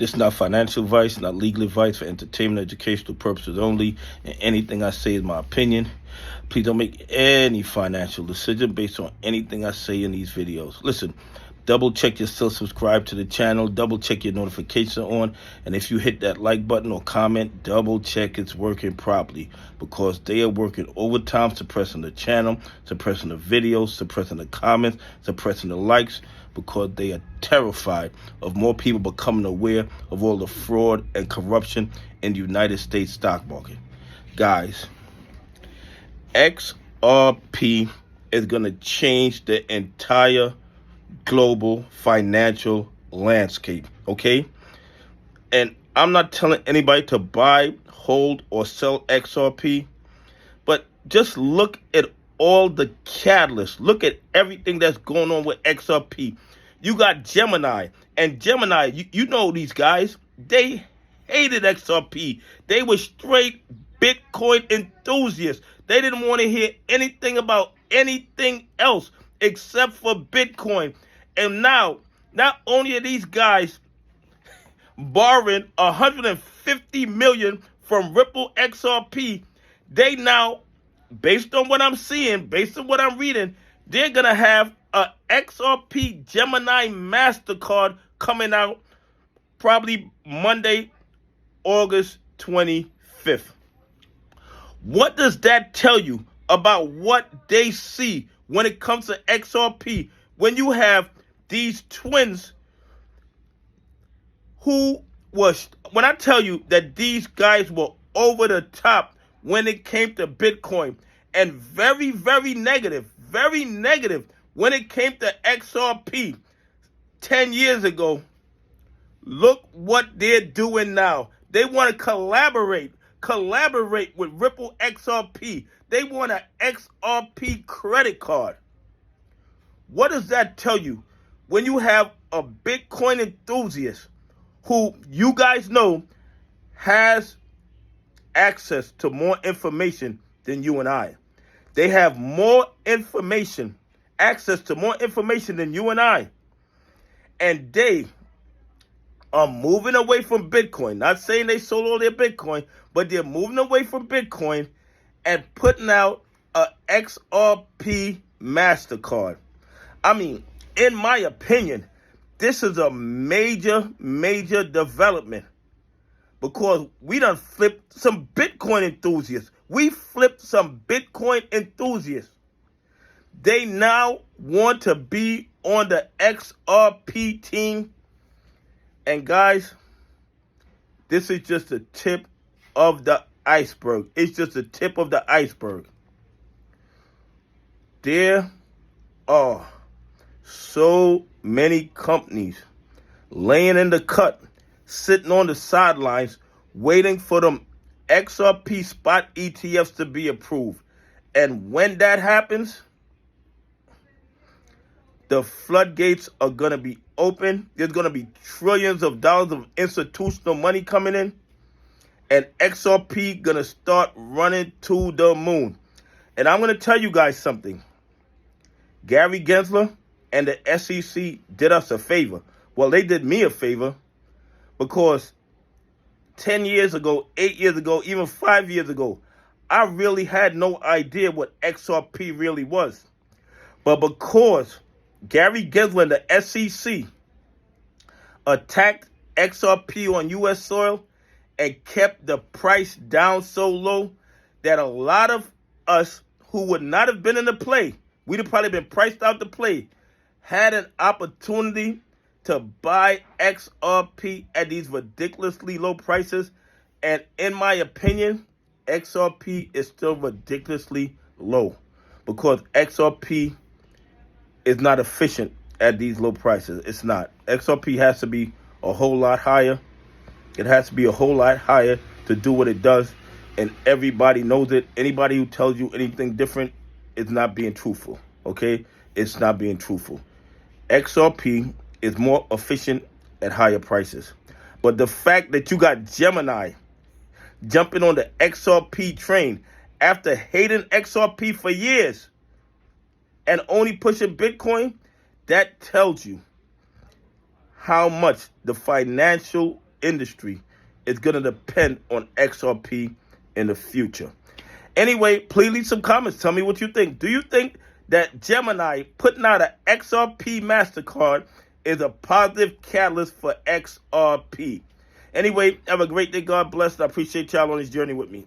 This is not financial advice, not legal advice, for entertainment, educational purposes only, and anything I say is my opinion. Please don't make any financial decision based on anything I say in these videos. Listen, double check you're still subscribed to the channel, double check your notifications are on, and if you hit that like button or comment, double check it's working properly, because they are working overtime suppressing the channel, suppressing the videos, suppressing the comments, suppressing the likes, because they are terrified of more people becoming aware of all the fraud and corruption in the United States stock market. Guys, XRP is going to change the entire global financial landscape, okay? And I'm not telling anybody to buy, hold, or sell XRP, but just look at all the catalysts. Look at everything that's going on with XRP. You got Gemini, and Gemini, you know these guys, they hated XRP. They were straight Bitcoin enthusiasts. They didn't want to hear anything about anything else except for Bitcoin. And now, not only are these guys borrowing $150 million from Ripple XRP, they now, based on what I'm seeing, based on what I'm reading, they're going to have a XRP Gemini Mastercard coming out probably Monday, August 25th. What does that tell you about what they see when it comes to XRP? When you have these twins who was, when I tell you that these guys were over the top when it came to Bitcoin, and very, very negative when it came to XRP 10 years ago, look what they're doing now. They want to collaborate with Ripple XRP. They want an XRP credit card. What does that tell you? When you have a Bitcoin enthusiast who you guys know has access to more information than you and I. They have more information, access to more information than you and I. And they are moving away from Bitcoin. Not saying they sold all their Bitcoin, but they're moving away from Bitcoin and putting out a XRP Mastercard. I mean, in my opinion, this is a major development, because we done flipped some Bitcoin enthusiasts. We flipped some Bitcoin enthusiasts. They now want to be on the XRP team. And guys, this is just the tip of the iceberg. It's just the tip of the iceberg. There are so many companies laying in the cut, sitting on the sidelines, waiting for them XRP spot ETFs to be approved. And when that happens, the floodgates are going to be open. There's going to be trillions of dollars of institutional money coming in, and XRP going to start running to the moon. And I'm going to tell you guys something. Gary Gensler and the SEC did us a favor. Well, they did me a favor, because 10 years ago, 8 years ago, even 5 years ago, I really had no idea what XRP really was. But because Gary Gensler and the SEC attacked XRP on U.S. soil and kept the price down so low that a lot of us who would not have been in the play, we'd have probably been priced out the play, had an opportunity to buy XRP at these ridiculously low prices. And in my opinion, XRP is still ridiculously low, because XRP is not efficient at these low prices. It's not. XRP has to be a whole lot higher. It has to be a whole lot higher to do what it does. And everybody knows it. Anybody who tells you anything different is not being truthful. Okay? It's not being truthful. XRP is more efficient at higher prices. But the fact that you got Gemini jumping on the XRP train after hating XRP for years and only pushing Bitcoin, that tells you how much the financial industry is going to depend on XRP in the future. Anyway, please leave some comments. Tell me what you think. Do you think that Gemini putting out an XRP Mastercard is a positive catalyst for XRP? Anyway, have a great day. God bless. I appreciate y'all on this journey with me.